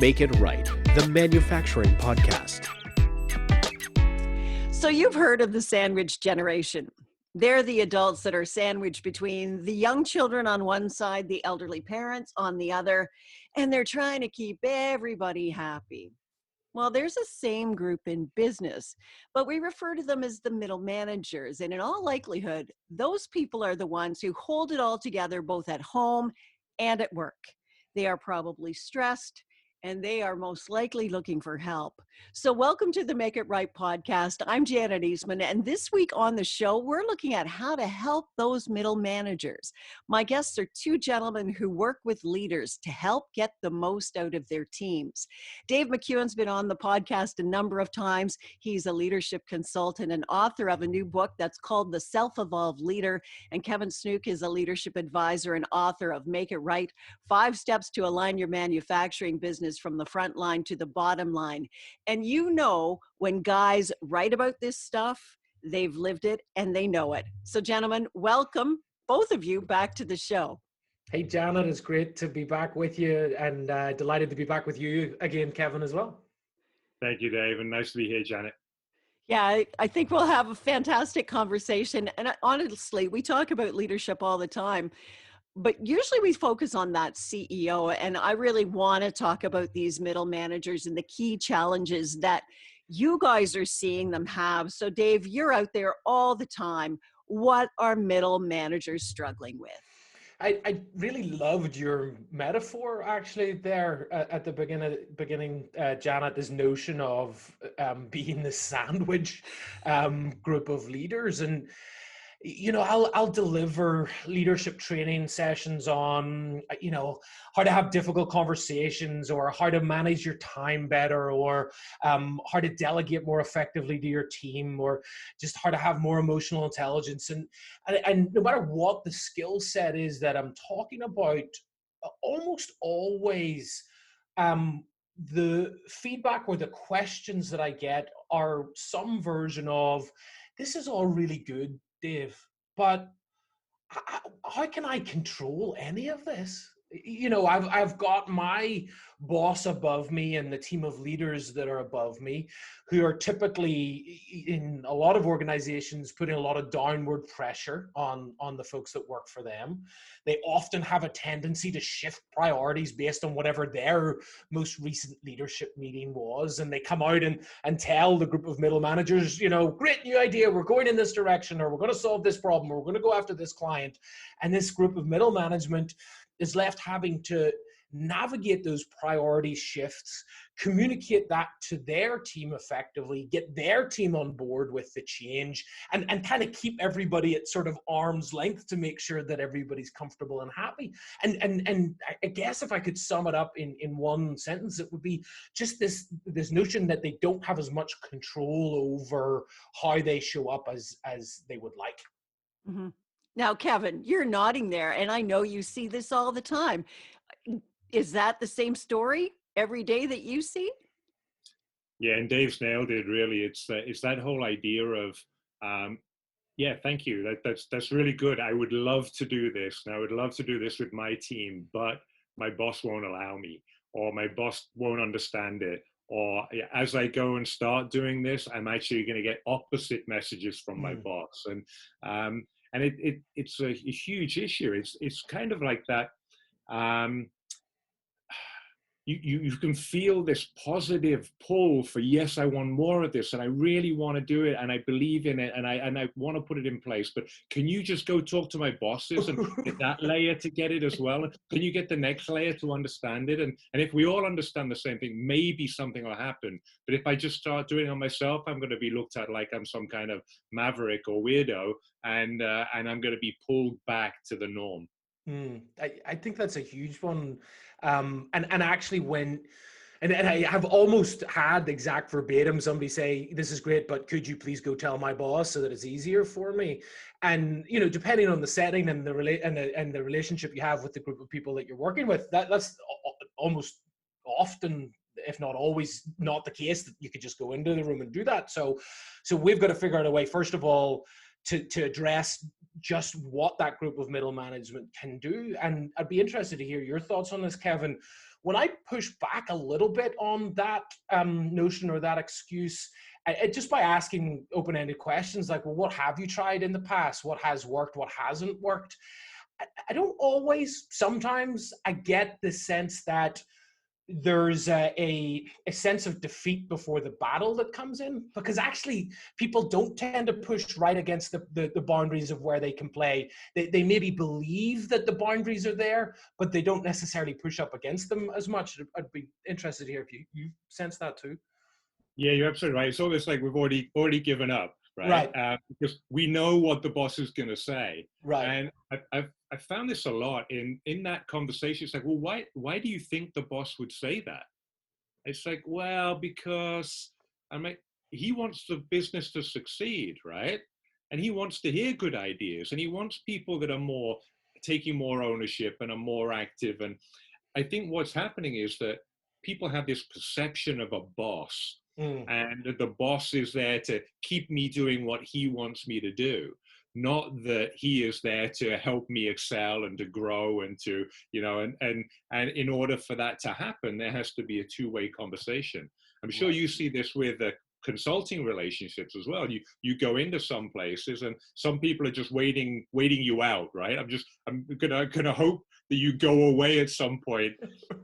Make It Right, the manufacturing podcast. So you've heard of the sandwich generation. They're the adults that are sandwiched between the young children on one side, the elderly parents on the other, and they're trying to keep everybody happy. Well, there's a same group in business, but we refer to them as the middle managers. And in all likelihood, those people are the ones who hold it all together both at home and at work. They are probably stressed and they are most likely looking for help. So welcome to the Make It Right podcast. I'm Janet Eastman, and this week on the show, we're looking at how to help those middle managers. My guests are two gentlemen who work with leaders to help get the most out of their teams. Dave McKeown's been on the podcast a number of times. He's a leadership consultant and author of a new book that's called The Self-Evolved Leader. And Kevin Snook is a leadership advisor and author of Make It Right, 5 Steps to Align Your Manufacturing Business from the Front Line to the Bottom Line. And you know, when guys write about this stuff, they've lived it and they know it. So gentlemen, welcome both of you back to the show. Hey, Janet, it's great to be back with you, and delighted to be back with you again, Kevin, as well. Thank you, Dave, and nice to be here, Janet. Yeah, I think we'll have a fantastic conversation. And honestly, we talk about leadership all the time, but usually we focus on that CEO. And I really want to talk about these middle managers and the key challenges that you guys are seeing them have. So Dave, you're out there all the time. What are middle managers struggling with? I really loved your metaphor actually there at the beginning, Janet, this notion of being the sandwich group of leaders. And you know, I'll deliver leadership training sessions on, you know, how to have difficult conversations, or how to manage your time better, or how to delegate more effectively to your team, or just how to have more emotional intelligence. And no matter what the skill set is that I'm talking about, almost always the feedback or the questions that I get are some version of, this is all really good, Dave, but how can I control any of this? You know, I've got my boss above me and the team of leaders that are above me, who are typically, in a lot of organizations, putting a lot of downward pressure on the folks that work for them. They often have a tendency to shift priorities based on whatever their most recent leadership meeting was. And they come out and tell the group of middle managers, you know, great new idea, we're going in this direction, or we're going to solve this problem, or we're going to go after this client. And this group of middle management is left having to navigate those priority shifts, communicate that to their team effectively, get their team on board with the change, and kind of keep everybody at sort of arm's length to make sure that everybody's comfortable and happy. And I guess if I could sum it up in one sentence, it would be just this notion that they don't have as much control over how they show up as they would like. Mm-hmm. Now, Kevin, you're nodding there, and I know you see this all the time. Is that the same story every day that you see? Yeah, and Dave's nailed it, really. It's that whole idea of, yeah, thank you. That's really good. I would love to do this, and I would love to do this with my team, but my boss won't allow me, or my boss won't understand it. Or as I go and start doing this, I'm actually going to get opposite messages from my boss. And it's a huge issue. It's kind of like that. You can feel this positive pull for, yes, I want more of this, and I really want to do it, and I believe in it, and I want to put it in place. But can you just go talk to my bosses and get that layer to get it as well? Can you get the next layer to understand it? And if we all understand the same thing, maybe something will happen. But if I just start doing it on myself, I'm going to be looked at like I'm some kind of maverick or weirdo, and I'm going to be pulled back to the norm. I think that's a huge one. And actually and I have almost had exact verbatim somebody say, this is great, but could you please go tell my boss so that it's easier for me? And, you know, depending on the setting and the relationship you have with the group of people that you're working with, that's almost often, if not always, not the case that you could just go into the room and do that. So we've got to figure out a way, first of all, to address just what that group of middle management can do. And I'd be interested to hear your thoughts on this, Kevin. When I push back a little bit on that notion or that excuse, just by asking open-ended questions like, well, what have you tried in the past? What has worked? What hasn't worked? I don't always, sometimes I get the sense that there's a sense of defeat before the battle that comes in, because actually people don't tend to push right against the boundaries of where they can play. They maybe believe that the boundaries are there, but they don't necessarily push up against them as much. I'd be interested to hear if you sense that too. Yeah, you're absolutely right. It's almost like we've already given up, right? Because we know what the boss is going to say. Right. And I've found this a lot in that conversation. It's like, well, why do you think the boss would say that? It's like, well, because he wants the business to succeed, right? And he wants to hear good ideas, and he wants people that are taking more ownership and are more active. And I think what's happening is that people have this perception of a boss. And the boss is there to keep me doing what he wants me to do, not that he is there to help me excel and to grow and to, and in order for that to happen, there has to be a two-way conversation. I'm sure you see this with consulting relationships as well. You go into some places and some people are just waiting you out, right? I'm gonna hope that you go away at some point.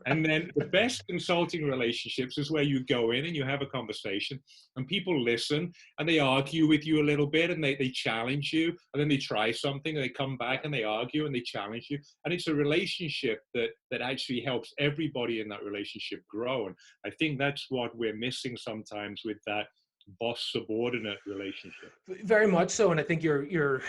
And then the best consulting relationships is where you go in and you have a conversation and people listen and they argue with you a little bit and they challenge you, and then they try something and they come back and they argue and they challenge you. And it's a relationship that actually helps everybody in that relationship grow. And I think that's what we're missing sometimes with that boss subordinate relationship. Very much so. And I think you're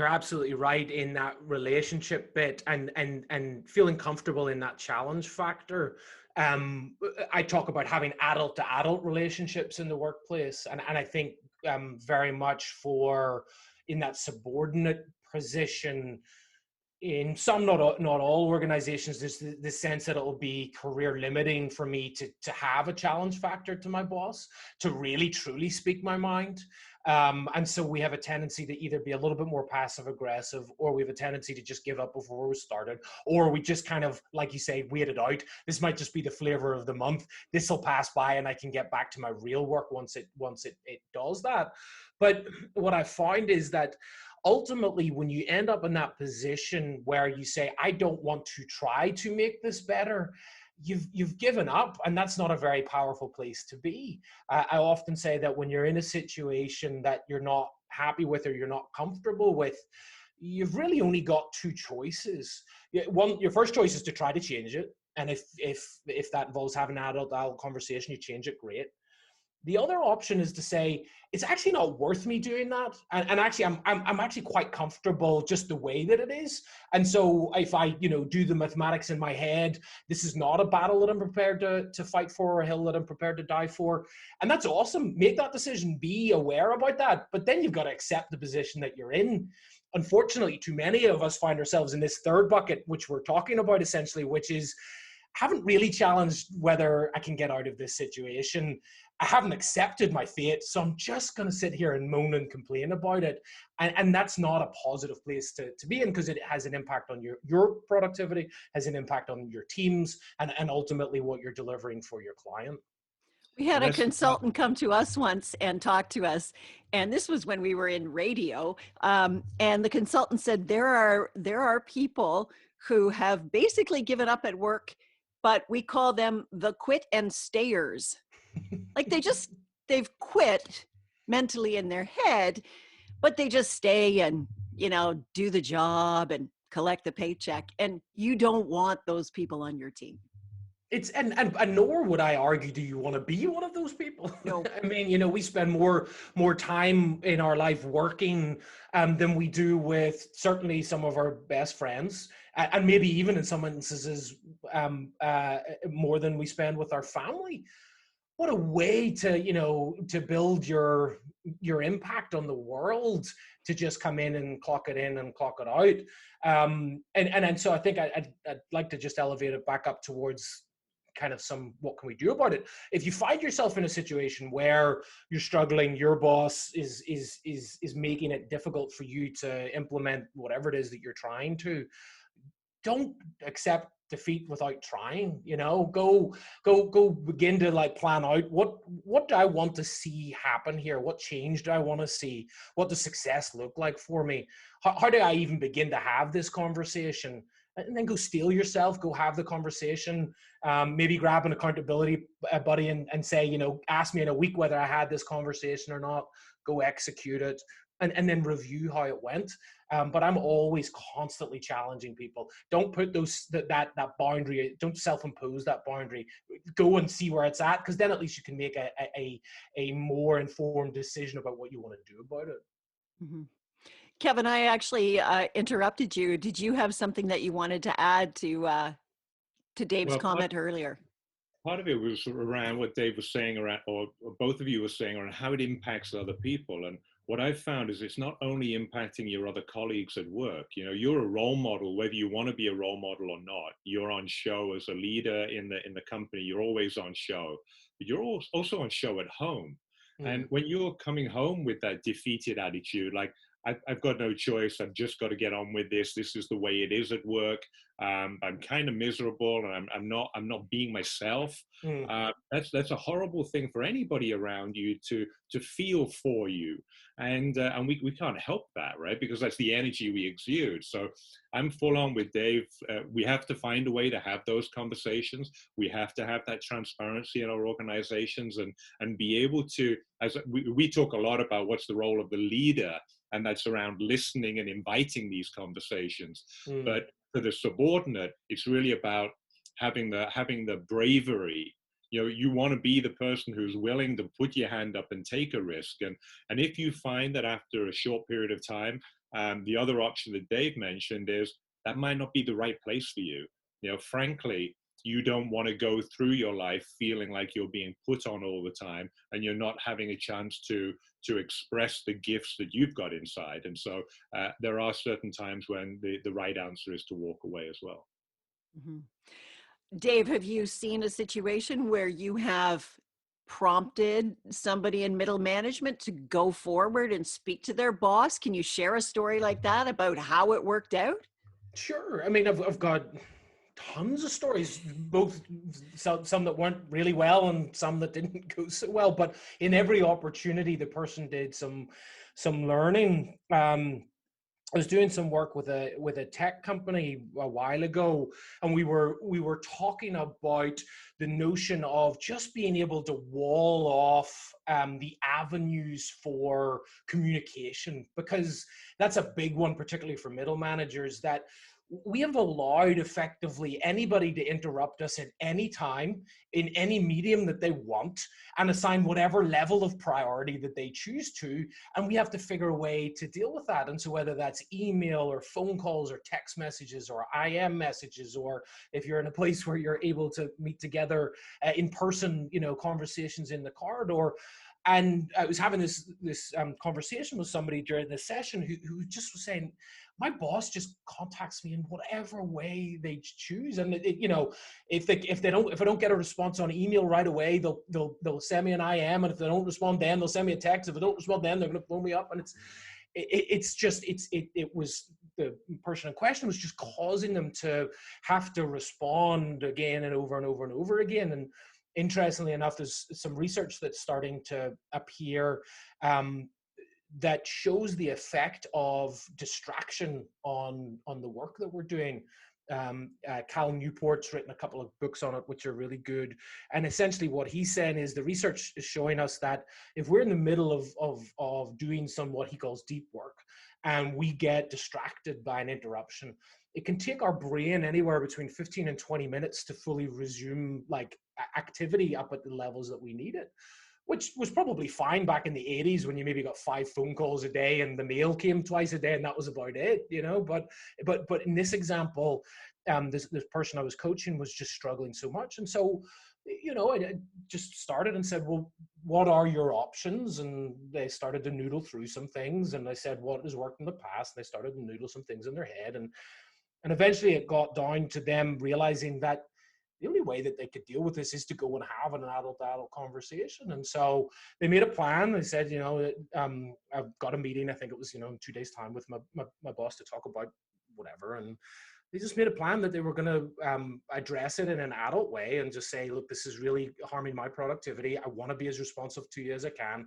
absolutely right in that relationship bit and feeling comfortable in that challenge factor. I talk about having adult to adult relationships in the workplace. And I think very much in that subordinate position, in some, not all organizations, there's the sense that it'll be career limiting for me to have a challenge factor to my boss, to really truly speak my mind. And so we have a tendency to either be a little bit more passive aggressive, or we have a tendency to just give up before we started, or we just kind of, like you say, wait it out. This might just be the flavor of the month. This will pass by and I can get back to my real work once it does that. But what I find is that ultimately, when you end up in that position where you say, I don't want to try to make this better, you've given up, and that's not a very powerful place to be. I often say that when you're in a situation that you're not happy with or you're not comfortable with, you've really only got two choices. Your first choice is to try to change it, and if that involves having an adult conversation, you change it, great. The other option is to say, it's actually not worth me doing that. And actually, I'm actually quite comfortable just the way that it is. And so if I, do the mathematics in my head, this is not a battle that I'm prepared to fight for, or a hill that I'm prepared to die for. And that's awesome. Make that decision, be aware about that. But then you've got to accept the position that you're in. Unfortunately, too many of us find ourselves in this third bucket, which we're talking about essentially, which is, I haven't really challenged whether I can get out of this situation. I haven't accepted my fate, so I'm just going to sit here and moan and complain about it. And that's not a positive place to be in, because it has an impact on your productivity, has an impact on your teams, and ultimately what you're delivering for your client. We had a consultant come to us once and talk to us, and this was when we were in radio. And the consultant said there are people who have basically given up at work, but we call them the quit and stayers. Like they've quit mentally in their head, but they just stay and, do the job and collect the paycheck. And you don't want those people on your team. It's and nor would I argue, do you want to be one of those people? No. I mean, we spend more time in our life working than we do with certainly some of our best friends, and maybe even in some instances more than we spend with our family. What a way to build your impact on the world, to just come in and clock it in and clock it out. And so I think I'd like to just elevate it back up towards kind of what can we do about it? If you find yourself in a situation where you're struggling, your boss is making it difficult for you to implement whatever it is that you're trying to, don't accept defeat without trying. Go begin to like plan out what do I want to see happen here, what change do I want to see, what does success look like for me, how do I even begin to have this conversation, and then go steel yourself, go have the conversation. Maybe grab an accountability buddy and say, ask me in a week whether I had this conversation or not, go execute it, and then review how it went. But I'm always constantly challenging people. Don't put that boundary, don't self-impose that boundary. Go and see where it's at, because then at least you can make a more informed decision about what you want to do about it. Mm-hmm. Kevin, I actually interrupted you. Did you have something that you wanted to add to Dave's comment earlier? Part of it was around what Dave was saying around, or both of you were saying, around how it impacts other people. And what I've found is it's not only impacting your other colleagues at work. You're a role model, whether you want to be a role model or not. You're on show as a leader in the company. You're always on show, but you're also on show at home. And when you're coming home with that defeated attitude, like, I've got no choice, I've just got to get on with this is the way it is at work, I'm kind of miserable, and I'm not being myself. That's a horrible thing for anybody around you to feel for you, and we can't help that, right? Because that's the energy we exude. So I'm full on with Dave. We have to find a way to have those conversations. We have to have that transparency in our organizations, and be able to, as we talk a lot about what's the role of the leader, and that's around listening and inviting these conversations. But for the subordinate, it's really about having the bravery. You want to be the person who's willing to put your hand up and take a risk. And if you find that after a short period of time, the other option that Dave mentioned is that might not be the right place for you. Frankly, you don't want to go through your life feeling like you're being put on all the time, and you're not having a chance to express the gifts that you've got inside. And so there are certain times when the right answer is to walk away as well. Mm-hmm. Dave, have you seen a situation where you have prompted somebody in middle management to go forward and speak to their boss? Can you share a story like that about how it worked out? Sure. I mean, I've got tons of stories, both some that went really well and some that didn't go so well. But in every opportunity, the person did some learning. I was doing some work with a tech company a while ago, and we were talking about the notion of just being able to wall off the avenues for communication, because that's a big one, particularly for middle managers, that we have allowed effectively anybody to interrupt us at any time in any medium that they want and assign whatever level of priority that they choose to. And we have to figure a way to deal with that. And so whether that's email or phone calls or text messages or IM messages, or if you're in a place where you're able to meet together in person, conversations in the corridor. And I was having this conversation with somebody during this session who just was saying, my boss just contacts me in whatever way they choose, and if I don't get a response on email right away, they'll send me an IM, and if they don't respond, then they'll send me a text. If they don't respond, then they're going to phone me up, and it was the person in question was just causing them to have to respond again and over and over and over again. And interestingly enough, there's some research that's starting to appear that shows the effect of distraction on the work that we're doing. Cal Newport's written a couple of books on it, which are really good. And essentially what he's saying is the research is showing us that if we're in the middle of doing some, what he calls deep work, and we get distracted by an interruption, it can take our brain anywhere between 15 and 20 minutes to fully resume like activity up at the levels that we need it, which was probably fine back in the 80s when you maybe got 5 phone calls a day and the mail came twice a day and that was about it, but in this example, this person I was coaching was just struggling so much. And so, I just started and said, well, what are your options? And they started to noodle through some things. And I said, what has worked in the past? And they started to noodle some things in their head. And eventually it got down to them realizing that the only way that they could deal with this is to go and have an adult-to-adult conversation. And so they made a plan. They said, I've got a meeting, I think it was, in 2 days' time with my boss to talk about whatever. And they just made a plan that they were going to address it in an adult way and just say, look, this is really harming my productivity. I want to be as responsive to you as I can,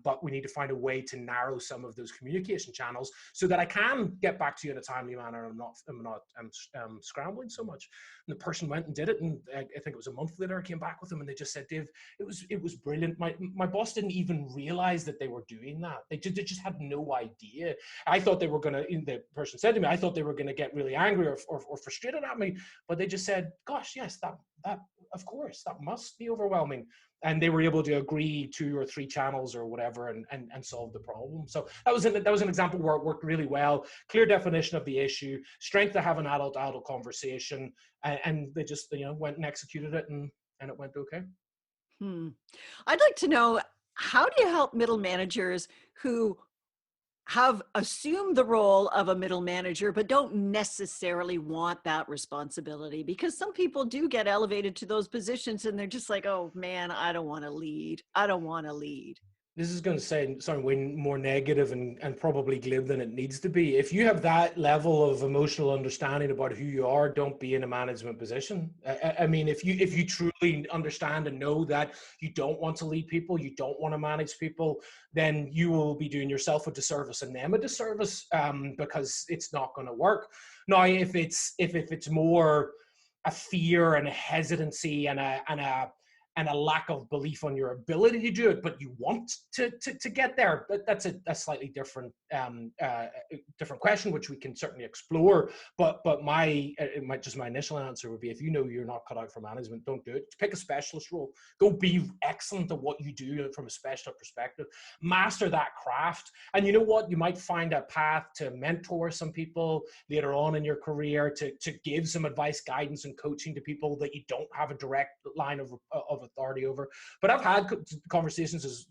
but we need to find a way to narrow some of those communication channels so that I can get back to you in a timely manner. I'm not scrambling so much. And the person went and did it, and I think it was a month later I came back with them, and they just said, Dave, it was brilliant. My boss didn't even realize that they were doing that. They just had no idea. I thought they were going to, the person said to me, I thought they were going to get really angry or frustrated at me, but they just said, gosh, yes, that of course, that must be overwhelming. And they were able to agree 2 or 3 channels or whatever and solve the problem. So that was an example where it worked really well. Clear definition of the issue, strength to have an adult conversation, and they just went and executed it, and it went okay. I'd like to know, how do you help middle managers who have assumed the role of a middle manager, but don't necessarily want that responsibility? Because some people do get elevated to those positions and they're just like, oh man, I don't want to lead. This is going to sound way more negative and probably glib than it needs to be. If you have that level of emotional understanding about who you are, don't be in a management position. I mean, if you truly understand and know that you don't want to lead people, you don't want to manage people, then you will be doing yourself a disservice and them a disservice, because it's not going to work. Now, if it's more a fear and a hesitancy and a lack of belief on your ability to do it, but you want to get there, that's a slightly different question, which we can certainly explore. But my initial answer would be, if you know you're not cut out for management, don't do it. Pick a specialist role. Go be excellent at what you do from a specialist perspective. Master that craft. And you know what? You might find a path to mentor some people later on in your career, to give some advice, guidance, and coaching to people that you don't have a direct line of authority over. But I've had conversations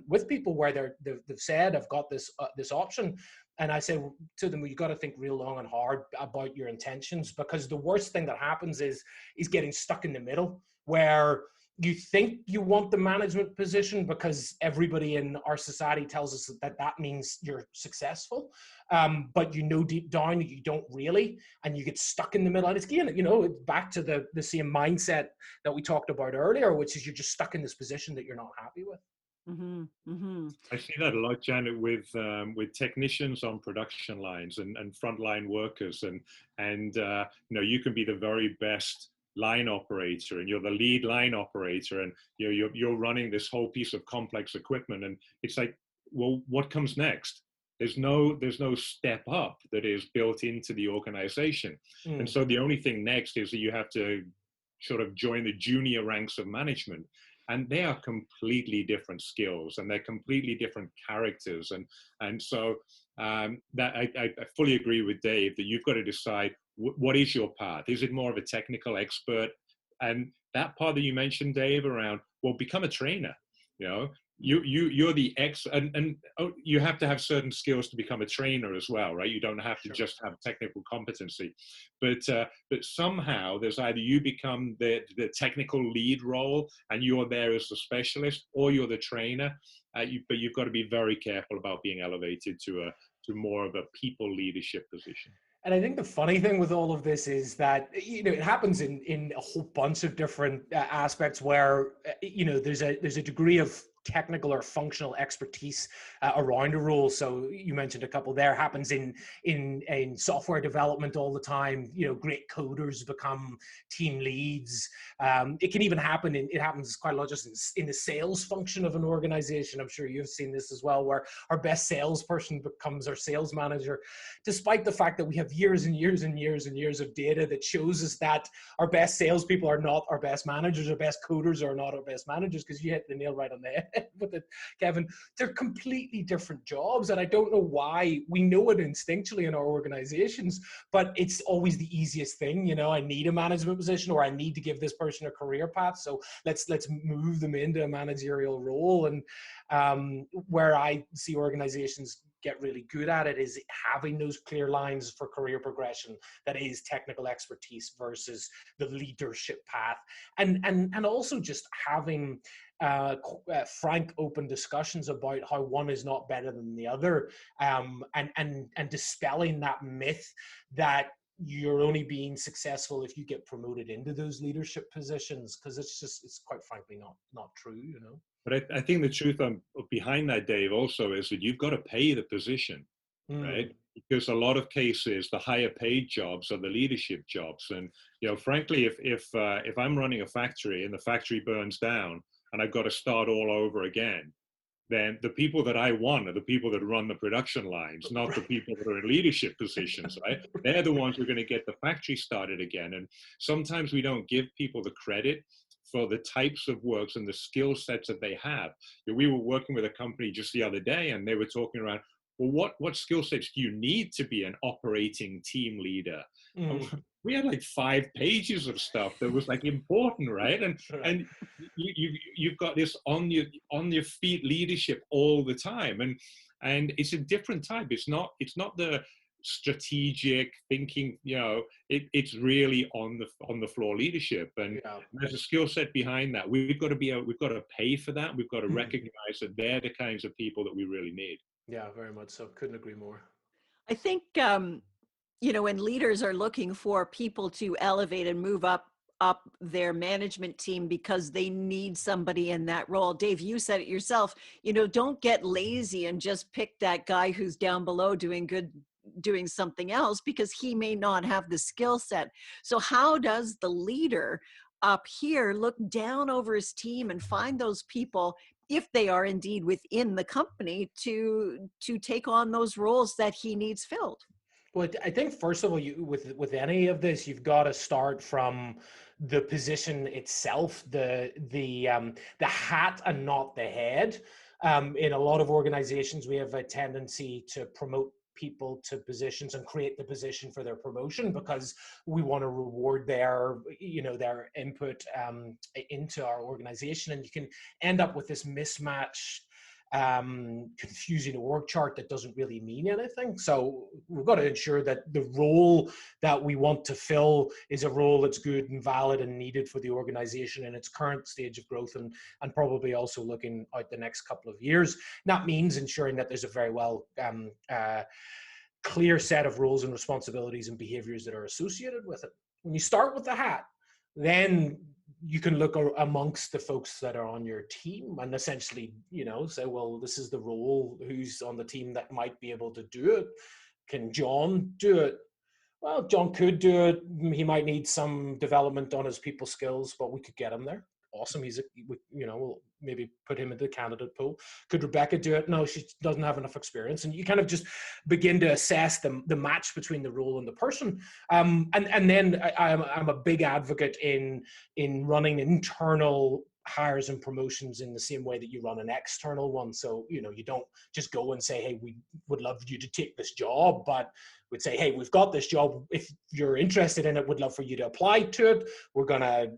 with people where they've said, I've got this option, and I say to them, well, you got to think real long and hard about your intentions, because the worst thing that happens is getting stuck in the middle, where you think you want the management position because everybody in our society tells us that means you're successful, but deep down that you don't really, and you get stuck in the middle. And it's again, it's back to the same mindset that we talked about earlier, which is you're just stuck in this position that you're not happy with. Mm-hmm. Mm-hmm. I see that a lot, Janet, with technicians on production lines and frontline workers, and you can be the very best line operator, and you're the lead line operator, and you're running this whole piece of complex equipment, and it's like, well, what comes next? There's no step up that is built into the organization. And so the only thing next is that you have to sort of join the junior ranks of management, and they are completely different skills, and they're completely different characters, and so that I fully agree with Dave that you've got to decide what is your path. Is it more of a technical expert? And that part that you mentioned, Dave, around, well, become a trainer. You're the and you have to have certain skills to become a trainer as well, right? You don't have to just have technical competency, but somehow there's either you become the technical lead role and you're there as the specialist, or you're the trainer. But you've got to be very careful about being elevated to more of a people leadership position. And I think the funny thing with all of this is that, it happens in a whole bunch of different aspects where, there's a degree of technical or functional expertise around a role. So you mentioned a couple there. Happens in software development all the time. Great coders become team leads. It can even happen it happens quite a lot just in the sales function of an organization. I'm sure you've seen this as well, where our best salesperson becomes our sales manager, despite the fact that we have years and years and years and years of data that shows us that our best salespeople are not our best managers, our best coders are not our best managers, because you hit the nail right on the head with it, Kevin. They're completely different jobs, and I don't know why. We know it instinctually in our organizations, but it's always the easiest thing. I need a management position, or I need to give this person a career path, so let's move them into a managerial role. And where I see organizations get really good at it is having those clear lines for career progression that is technical expertise versus the leadership path, and also just having frank, open discussions about how one is not better than the other, and dispelling that myth that you're only being successful if you get promoted into those leadership positions, because it's quite frankly not true, you know. But I think the truth behind that, Dave, also is that you've got to pay the position, right? Because a lot of cases, the higher paid jobs are the leadership jobs. And, you know, frankly, if I'm running a factory and the factory burns down and I've got to start all over again, then the people that I want are the people that run the production lines, not the people that are in leadership positions, right? They're the ones who are going to get the factory started again. And sometimes we don't give people the credit for the types of works and the skill sets that they have. We were working with a company just the other day, and they were talking around, well, what skill sets do you need to be an operating team leader? We had like 5 pages of stuff that was like important, right? And you've got this on your feet leadership all the time, and it's a different type. It's not the strategic thinking, you know. It's really on the floor leadership, and there's a skill set behind that. We've got to pay for that. We've got to recognize that they're the kinds of people that we really need. Yeah, very much so. Couldn't agree more. I think, you know, when leaders are looking for people to elevate and move up their management team because they need somebody in that role. Dave, you said it yourself, you know, don't get lazy and just pick that guy who's down below doing something else, because he may not have the skill set. So how does the leader up here look down over his team and find those people, if they are indeed within the company, to take on those roles that he needs filled? Well, I think first of all, with any of this, you've got to start from the position itself, the hat and not the head. In a lot of organizations, we have a tendency to promote people to positions and create the position for their promotion because we want to reward their input into our organization, and you can end up with this mismatch, confusing org chart that doesn't really mean anything. So we've got to ensure that the role that we want to fill is a role that's good and valid and needed for the organization in its current stage of growth, and probably also looking out the next couple of years. And that means ensuring that there's a very well clear set of roles and responsibilities and behaviors that are associated with it. When you start with the hat, then you can look amongst the folks that are on your team and essentially, you know, say, well, this is the role, who's on the team that might be able to do it. Can John do it? Well, John could do it. He might need some development on his people skills, but we could get him there. Awesome. We'll maybe put him into the candidate pool. Could Rebecca do it? No, she doesn't have enough experience. And you kind of just begin to assess the match between the role and the person. And then I'm a big advocate in running internal hires and promotions in the same way that you run an external one. So, you know, you don't just go and say, hey, we would love you to take this job, but we'd say, hey, we've got this job. If you're interested in it, we'd love for you to apply to it. We're going to,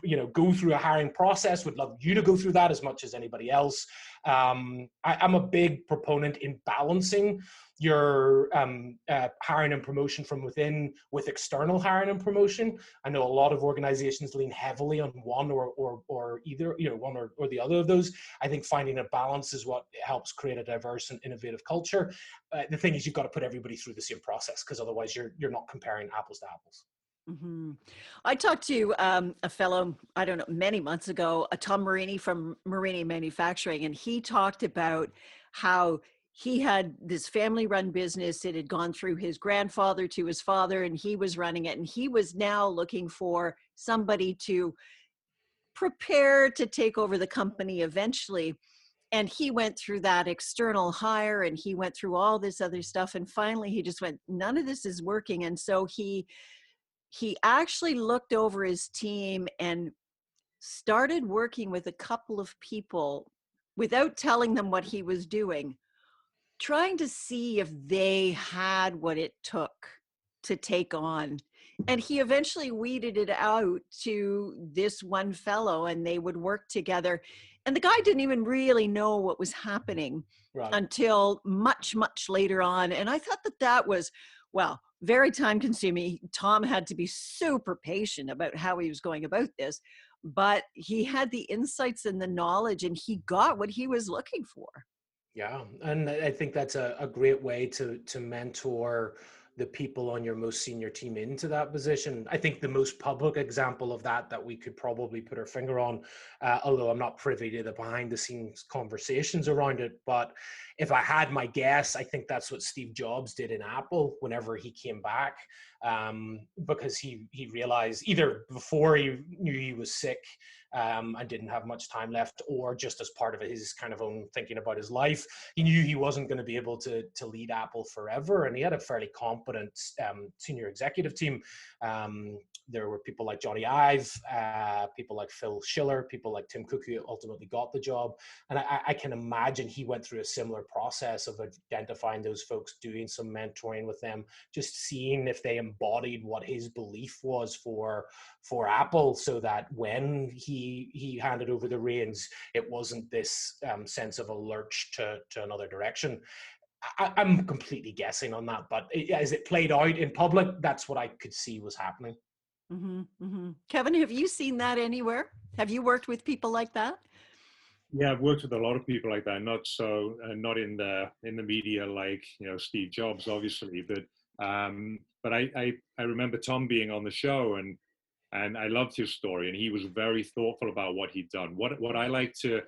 you know, go through a hiring process. We'd love you to go through that as much as anybody else. I'm a big proponent in balancing your hiring and promotion from within with external hiring and promotion. I know a lot of organizations lean heavily on one or either, you know, one or the other of those. I think finding a balance is what helps create a diverse and innovative culture. The thing is, you've got to put everybody through the same process, because otherwise you're not comparing apples to apples. Mm-hmm. I talked to a fellow, I don't know, many months ago, Tom Marini from Marini Manufacturing, and he talked about how he had this family-run business. It had gone through his grandfather to his father, and he was running it. And he was now looking for somebody to prepare to take over the company eventually. And he went through that external hire, and he went through all this other stuff. And finally, he just went, none of this is working. And so he actually looked over his team and started working with a couple of people without telling them what he was doing, trying to see if they had what it took to take on. And he eventually weeded it out to this one fellow, and they would work together. And the guy didn't even really know what was happening Right. until much, much later on. And I thought that that was, well, very time consuming. Tom had to be super patient about how he was going about this, but he had the insights and the knowledge, and he got what he was looking for. Yeah, and I think that's a great way to mentor the people on your most senior team into that position. I think the most public example of that we could probably put our finger on, although I'm not privy to the behind the scenes conversations around it, but if I had my guess, I think that's what Steve Jobs did in Apple whenever he came back, because he realized either before he knew he was sick and didn't have much time left, or just as part of his kind of own thinking about his life, he knew he wasn't going to be able to lead Apple forever, and he had a fairly competent senior executive team. There were people like Johnny Ive, people like Phil Schiller, people like Tim Cook, who ultimately got the job. And I can imagine he went through a similar process of identifying those folks, doing some mentoring with them, just seeing if they embodied what his belief was for Apple, so that when he handed over the reins, it wasn't this sense of a lurch to another direction. I'm completely guessing on that, but as it played out in public, that's what I could see was happening. Mm-hmm, mm-hmm. Kevin, have you seen that anywhere? Have you worked with people like that? Yeah, I've worked with a lot of people like that. Not so, not in the media like Steve Jobs, obviously, but I remember Tom being on the show, and I loved his story, and he was very thoughtful about what he'd done. What I like to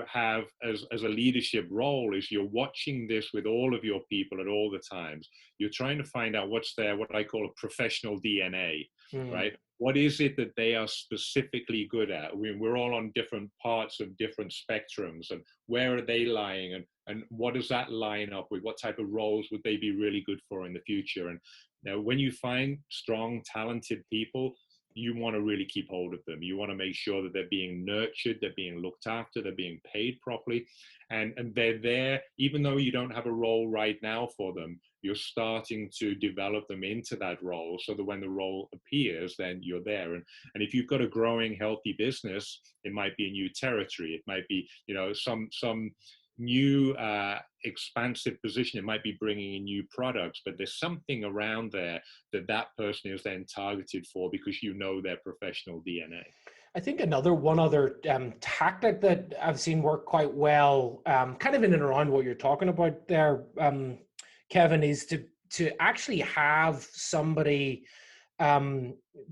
have as a leadership role is you're watching this with all of your people at all the times. You're trying to find out what's their, what I call a professional DNA, right? What is it that they are specifically good at? We're all on different parts of different spectrums, and where are they lying, and what does that line up with? What type of roles would they be really good for in the future? And now when you find strong, talented people, you want to really keep hold of them. You want to make sure that they're being nurtured, they're being looked after, they're being paid properly, and they're there, even though you don't have a role right now for them, you're starting to develop them into that role, so that when the role appears, then you're there. And if you've got a growing, healthy business, it might be a new territory. It might be, some new expansive position. It might be bringing in new products, but there's something around there that person is then targeted for, because their professional DNA. I think one other tactic that I've seen work quite well, kind of in and around what you're talking about there, Kevin, is to actually have somebody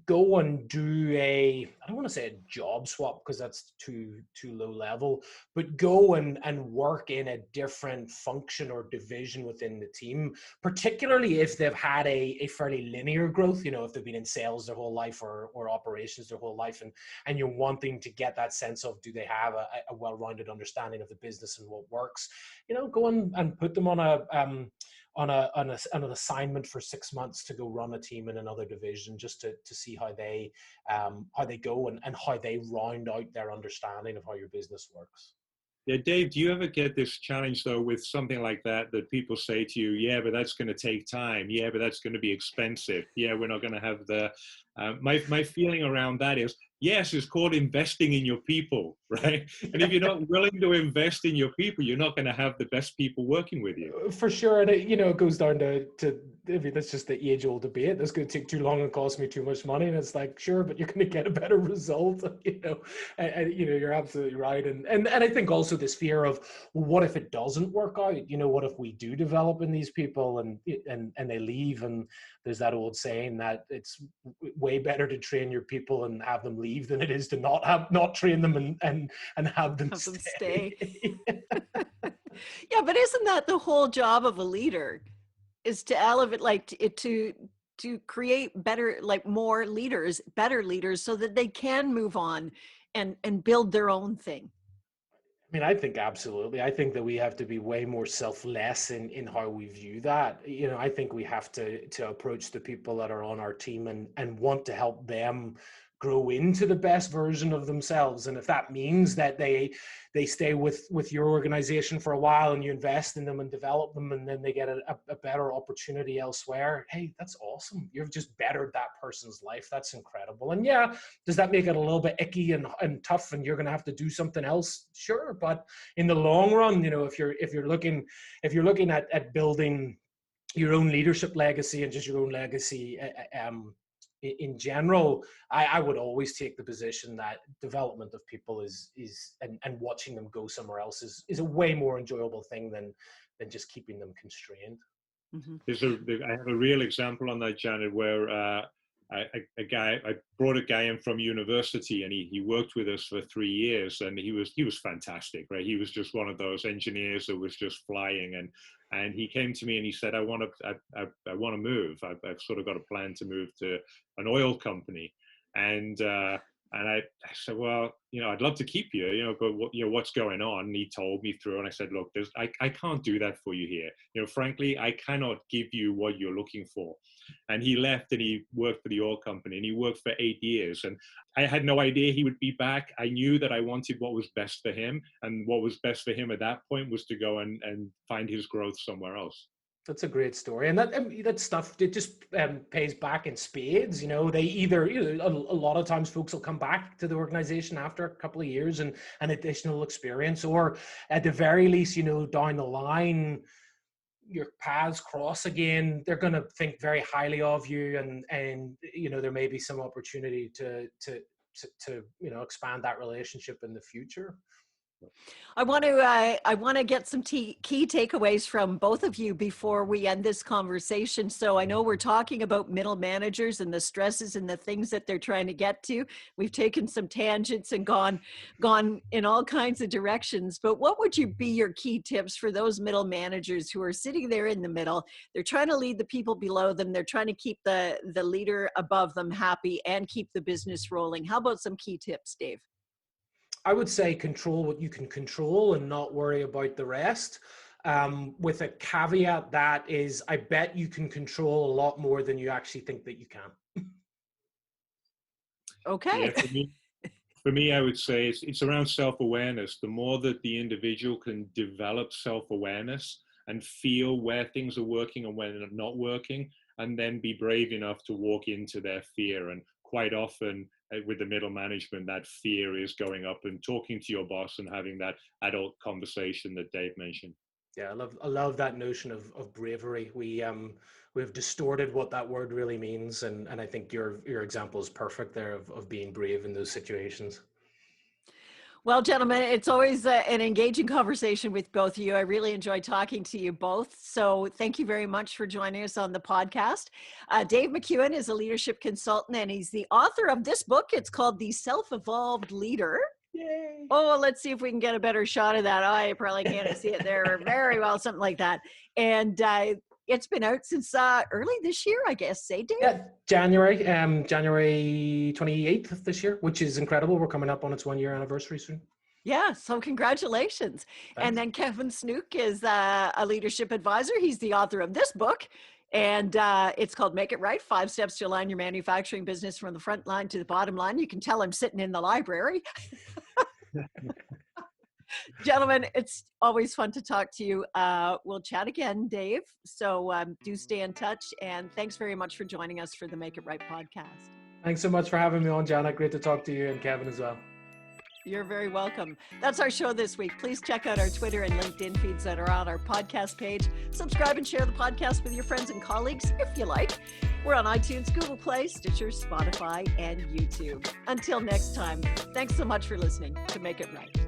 go and do I don't want to say a job swap, because that's too low level, but go and work in a different function or division within the team, particularly if they've had a fairly linear growth, if they've been in sales their whole life or operations their whole life, and you're wanting to get that sense of, do they have a well-rounded understanding of the business and what works, go and put them on an assignment for 6 months to go run a team in another division, just to see how they go and how they round out their understanding of how your business works. Yeah, Dave, do you ever get this challenge though with something like that people say to you, yeah, but that's going to take time. Yeah, but that's going to be expensive. Yeah, we're not going to have the, my feeling around that is, yes, it's called investing in your people, right? And if you're not willing to invest in your people, you're not going to have the best people working with you. For sure. And it goes down to I mean, that's just the age-old debate. That's going to take too long and cost me too much money. And it's like, sure, but you're going to get a better result, and you're absolutely right. And I think also this fear of, well, what if it doesn't work out? What if we do develop in these people and they leave? And there's that old saying that it's way better to train your people and have them leave than it is to not train them and have them stay. Yeah, but isn't that the whole job of a leader, is to elevate, to create better, more leaders, better leaders, so that they can move on and build their own thing? I mean, I think absolutely. I think that we have to be way more selfless in how we view that. I think we have to approach the people that are on our team and want to help them grow into the best version of themselves. And if that means that they stay with your organization for a while and you invest in them and develop them, and then they get a better opportunity elsewhere, hey, that's awesome. You've just bettered that person's life. That's incredible. And yeah, does that make it a little bit icky and tough and you're going to have to do something else? Sure. But in the long run, if you're looking at building your own leadership legacy and just your own legacy in general, I would always take the position that development of people is and watching them go somewhere else is a way more enjoyable thing than just keeping them constrained. I have a real example on that, Janet, where I brought a guy in from university, and he worked with us for 3 years, and he was fantastic, right? He was just one of those engineers that was just flying, and he came to me and he said, I want to move. I've sort of got a plan to move to an oil company, and I said, well, I'd love to keep you, but what's going on? And he told me through, and I said, look, I can't do that for you here. Frankly, I cannot give you what you're looking for. And he left and he worked for the oil company, and he worked for 8 years. And I had no idea he would be back. I knew that I wanted what was best for him. And what was best for him at that point was to go and find his growth somewhere else. That's a great story, and that stuff, it just pays back in spades. They either a lot of times folks will come back to the organization after a couple of years and an additional experience, or at the very least, down the line, your paths cross again. They're going to think very highly of you, and there may be some opportunity to expand that relationship in the future. I want to get some key takeaways from both of you before we end this conversation. So I know we're talking about middle managers and the stresses and the things that they're trying to get to. We've taken some tangents and gone in all kinds of directions. But what would be your key tips for those middle managers who are sitting there in the middle? They're trying to lead the people below them. They're trying to keep the leader above them happy and keep the business rolling. How about some key tips, Dave? I would say control what you can control and not worry about the rest. With a caveat that is, I bet you can control a lot more than you actually think that you can. Okay. Yeah, for me, I would say it's around self-awareness. The more that the individual can develop self-awareness and feel where things are working and when they're not working, and then be brave enough to walk into their fear. And quite often with the middle management, that fear is going up and talking to your boss and having that adult conversation that Dave mentioned. Yeah, I love that notion of bravery. We've distorted what that word really means, and I think your example is perfect there of being brave in those situations. Well, gentlemen, it's always an engaging conversation with both of you. I really enjoyed talking to you both. So thank you very much for joining us on the podcast. Dave McKeown is a leadership consultant, and he's the author of this book. It's called The Self-Evolved Leader. Yay. Oh, let's see if we can get a better shot of that. I probably can't see it there very well, something like that. And it's been out since early this year, I guess, Dave? Yeah, January 28th of this year, which is incredible. We're coming up on its 1-year anniversary soon. Yeah, so congratulations. Thanks. And then Kevin Snook is a leadership advisor. He's the author of this book, and it's called Make It Right, 5 Steps to Align Your Manufacturing Business from the Front Line to the Bottom Line. You can tell I'm sitting in the library. Gentlemen, it's always fun to talk to you. We'll chat again, Dave. So do stay in touch. And thanks very much for joining us for the Make It Right podcast. Thanks so much for having me on, Janet. Great to talk to you, and Kevin as well. You're very welcome. That's our show this week. Please check out our Twitter and LinkedIn feeds that are on our podcast page. Subscribe and share the podcast with your friends and colleagues if you like. We're on iTunes, Google Play, Stitcher, Spotify, and YouTube. Until next time, thanks so much for listening to Make It Right.